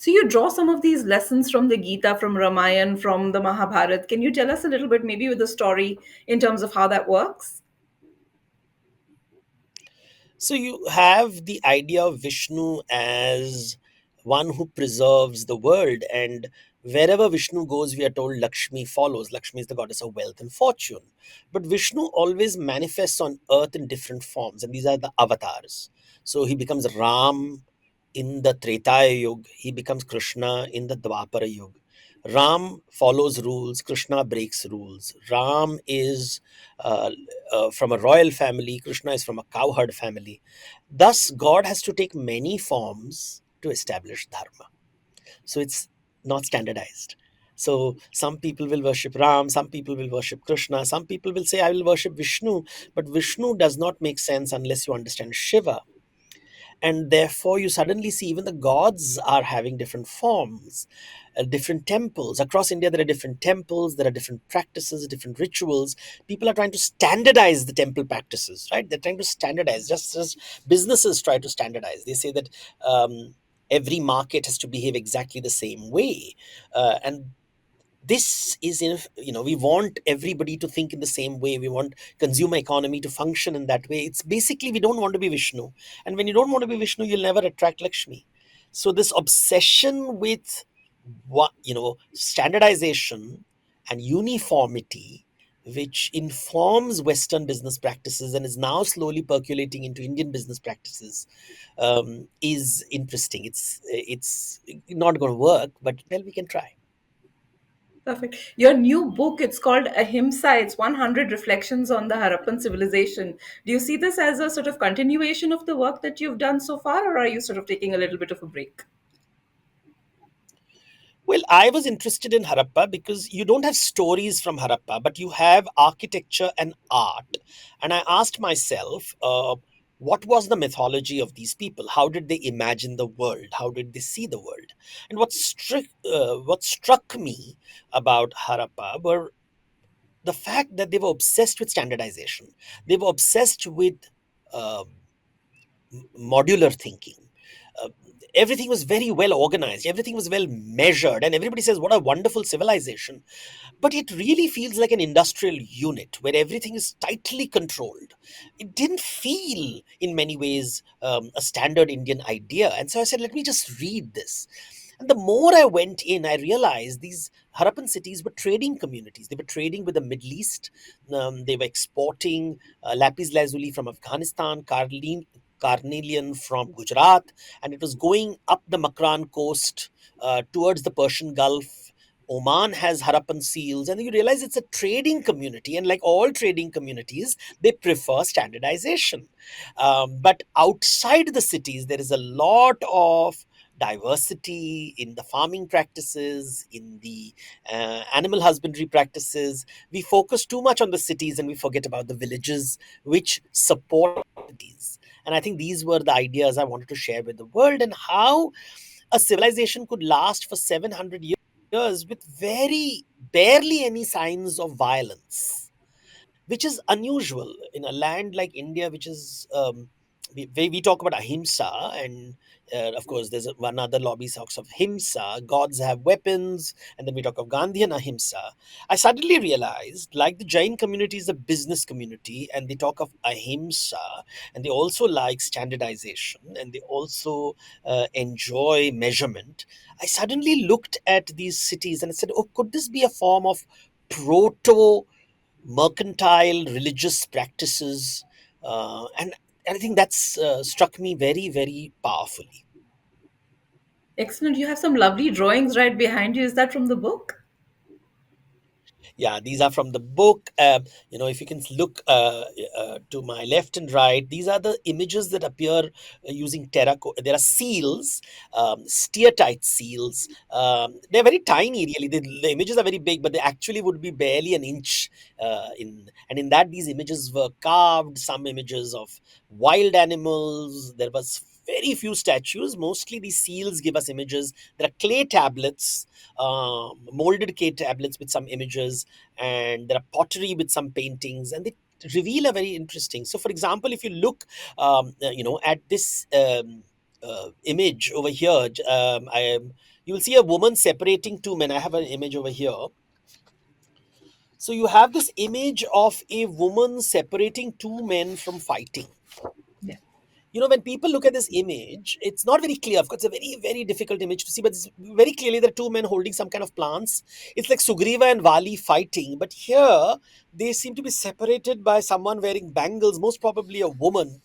So you draw some of these lessons from the Gita, from Ramayana, from the Mahabharata. Can you tell us a little bit, maybe with a story, in terms of how that works? So you have the idea of Vishnu as one who preserves the world, and wherever Vishnu goes, we are told Lakshmi follows. Lakshmi is the goddess of wealth and fortune. But Vishnu always manifests on earth in different forms, and these are the avatars. So he becomes Ram in the Treta Yuga, he becomes Krishna in the Dwapara Yuga. Ram follows rules, Krishna breaks rules. Ram is uh, from a royal family, Krishna is from a cowherd family. Thus, God has to take many forms to establish Dharma. So it's not standardized. So some people will worship Ram, some people will worship Krishna, some people will say, I will worship Vishnu, but Vishnu does not make sense unless you understand Shiva. And therefore you suddenly see even the gods are having different forms, different temples across India. There are different temples, there are different practices, different rituals. People are trying to standardize the temple practices, right? They're trying to standardize, just as businesses try to standardize. They say that every market has to behave exactly the same way, and this is in, we want everybody to think in the same way. We want consumer economy to function in that way. It's basically, we don't want to be Vishnu, and when you don't want to be Vishnu, you'll never attract Lakshmi. So this obsession with what, standardization and uniformity, which informs Western business practices and is now slowly percolating into Indian business practices, is interesting. It's not going to work, but well, we can try. Perfect. Your new book, it's called Ahimsa. It's 100 Reflections on the Harappan Civilization. Do you see this as a sort of continuation of the work that you've done so far, or are you sort of taking a little bit of a break? Well, I was interested in Harappa because you don't have stories from Harappa, but you have architecture and art. And I asked myself, what was the mythology of these people? How did they imagine the world? How did they see the world? And what struck me about Harappa were the fact that they were obsessed with standardization. They were obsessed with uh, modular thinking. Uh, Everything was very well organized, everything was well measured, and everybody says, what a wonderful civilization. But it really feels like an industrial unit where everything is tightly controlled. It didn't feel, in many ways, a standard Indian idea. And so I said, let me just read this. And the more I went in, I realized these Harappan cities were trading communities. They were trading with the Middle East. They were exporting lapis lazuli from Afghanistan, carnelian from Gujarat, and it was going up the Makran coast towards the Persian Gulf. Oman has Harappan seals, and you realize it's a trading community. And like all trading communities, they prefer standardization. But outside the cities, there is a lot of diversity in the farming practices, in the animal husbandry practices. We focus too much on the cities and we forget about the villages which support these. And I think these were the ideas I wanted to share with the world, and how a civilization could last for 700 years with very barely any signs of violence, which is unusual in a land like India, which is we talk about ahimsa, and of course there's one other lobby talks of himsa. Gods have weapons, and then we talk of Gandhi and ahimsa. I suddenly realized, like the Jain community is a business community, and they talk of ahimsa, and they also like standardization, and they also enjoy measurement. I suddenly looked at these cities and I said, oh, could this be a form of proto mercantile religious practices, and I think that's struck me very, very powerfully. Excellent. You have some lovely drawings right behind you. Is that from the book? Yeah, these are from the book. If you can look to my left and right, these are the images that appear using terracotta. There are seals, steatite seals. They're very tiny, really. The images are very big, but they actually would be barely an inch and in that these images were carved. Some images of wild animals. There was very few statues. Mostly these seals give us images. There are clay tablets, molded clay tablets with some images, and there are pottery with some paintings, and they reveal a very interesting. So, for example, if you look, at this. image over here. You will see a woman separating two men. I have an image over here. So you have this image of a woman separating two men from fighting. Yeah. When people look at this image, it's not very clear. Of course, it's a very, very difficult image to see, but it's very clearly there are two men holding some kind of plants. It's like Sugriva and Vali fighting, but here they seem to be separated by someone wearing bangles, most probably a woman.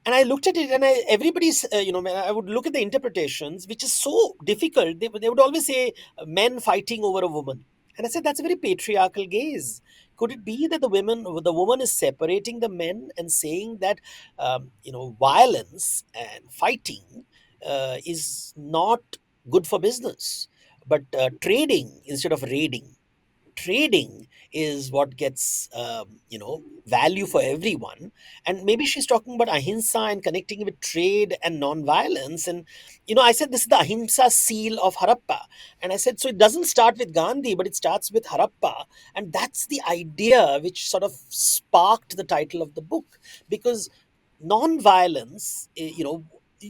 And I looked at it, and everybody's, when I would look at the interpretations, which is so difficult. They would always say men fighting over a woman. And I said, that's a very patriarchal gaze. Could it be that the woman is separating the men and saying that, violence and fighting is not good for business, but trading instead of raiding? Trading is what gets value for everyone. And maybe she's talking about ahimsa and connecting it with trade and non-violence. And I said this is the ahimsa seal of Harappa. And I said, so it doesn't start with Gandhi, but it starts with Harappa. And that's the idea which sort of sparked the title of the book. Because non-violence,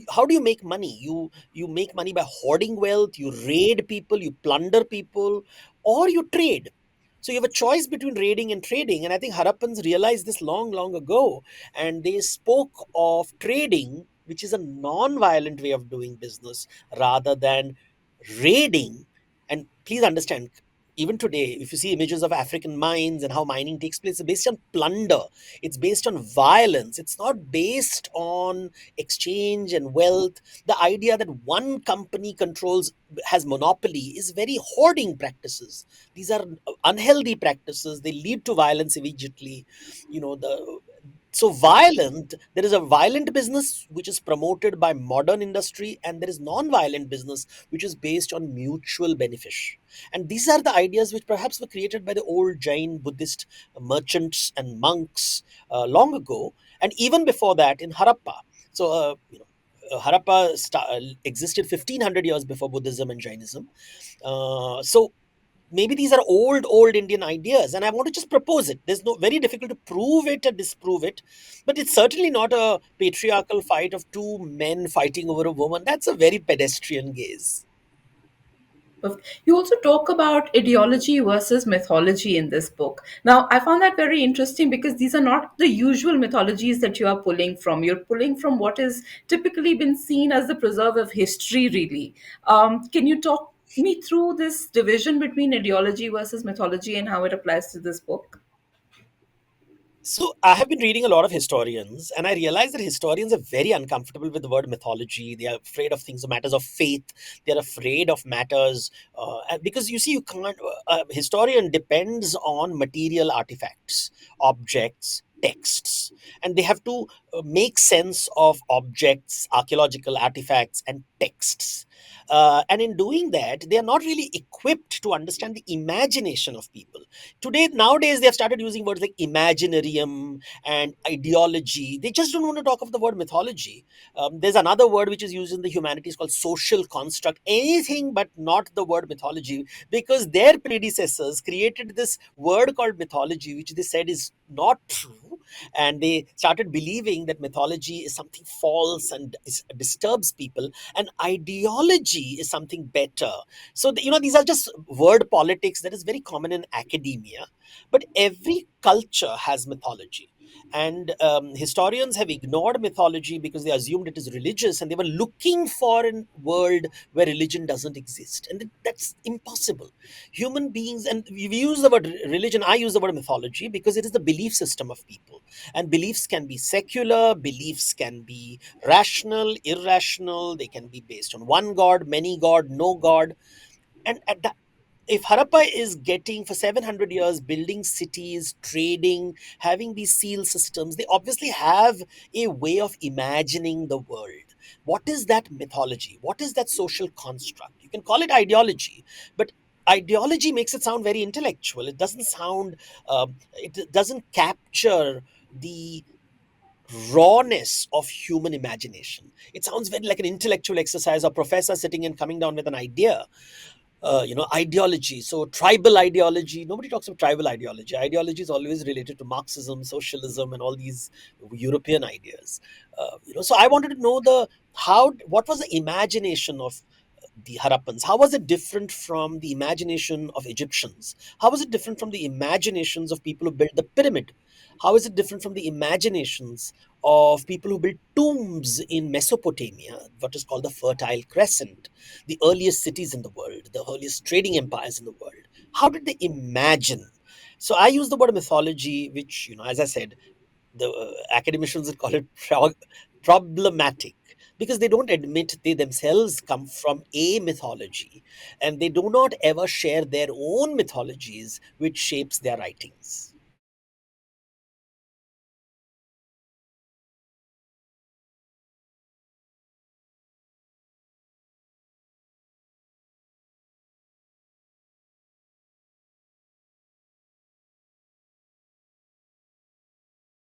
how do you make money? You make money by hoarding wealth, you raid people, you plunder people, or you trade. So you have a choice between raiding and trading. And I think Harappans realized this long, long ago. And they spoke of trading, which is a non-violent way of doing business, rather than raiding. And please understand, even today, if you see images of African mines and how mining takes place, it's based on plunder. It's based on violence. It's not based on exchange and wealth. The idea that one company has monopoly is very hoarding practices. These are unhealthy practices. They lead to violence immediately. The so violent There is a violent business which is promoted by modern industry, and there is non-violent business which is based on mutual benefit. And these are the ideas which perhaps were created by the old Jain Buddhist merchants and monks long ago, and even before that in Harappa. So Harappa existed 1500 years before Buddhism and Jainism. So maybe these are old Indian ideas, and I want to just propose it. There's no very difficult to prove it or disprove it, but it's certainly not a patriarchal fight of two men fighting over a woman. That's a very pedestrian gaze. You also talk about ideology versus mythology in this book. Now, I found that very interesting because these are not the usual mythologies that you are pulling from. You're pulling from what is typically been seen as the preserve of history, really. Can you talk me through this division between ideology versus mythology and how it applies to this book? So I have been reading a lot of historians, and I realize that historians are very uncomfortable with the word mythology. They are afraid of things, matters of faith. They are afraid of matters because you see, you can't. A historian depends on material artifacts, objects, texts, and they have to make sense of objects, archaeological artifacts, and texts. And in doing that, they are not really equipped to understand the imagination of people. Nowadays, they have started using words like imaginarium and ideology. They just don't want to talk of the word mythology. There's another word which is used in the humanities called social construct, anything but not the word mythology, because their predecessors created this word called mythology, which they said is not true. And they started believing that mythology is something false and disturbs people, and ideology is something better. So these are just word politics that is very common in academia, but every culture has mythology. And historians have ignored mythology because they assumed it is religious, and they were looking for a world where religion doesn't exist, and that's impossible. Human beings, and we use the word religion, I use the word mythology because it is the belief system of people. And beliefs can be secular, beliefs can be rational, irrational, they can be based on one god, many god, no god. And if Harappa is getting for 700 years building cities, trading, having these seal systems, they obviously have a way of imagining the world. What is that mythology? What is that social construct? You can call it ideology, but ideology makes it sound very intellectual. It doesn't capture the rawness of human imagination. It sounds very like an intellectual exercise, or professor sitting and coming down with an idea. ideology. So tribal ideology, nobody talks about tribal ideology. Ideology is always related to Marxism, socialism, and all these European ideas. So I wanted to know the how what was the imagination of the Harappans? How was it different from the imagination of Egyptians? How was it different from the imaginations of people who built the pyramid? How is it different from the imaginations of people who built tombs in Mesopotamia, what is called the Fertile Crescent, the earliest cities in the world, the earliest trading empires in the world? How did they imagine? So I use the word mythology, which, as I said, the academicians would call it problematic, because they don't admit they themselves come from a mythology, and they do not ever share their own mythologies which shapes their writings.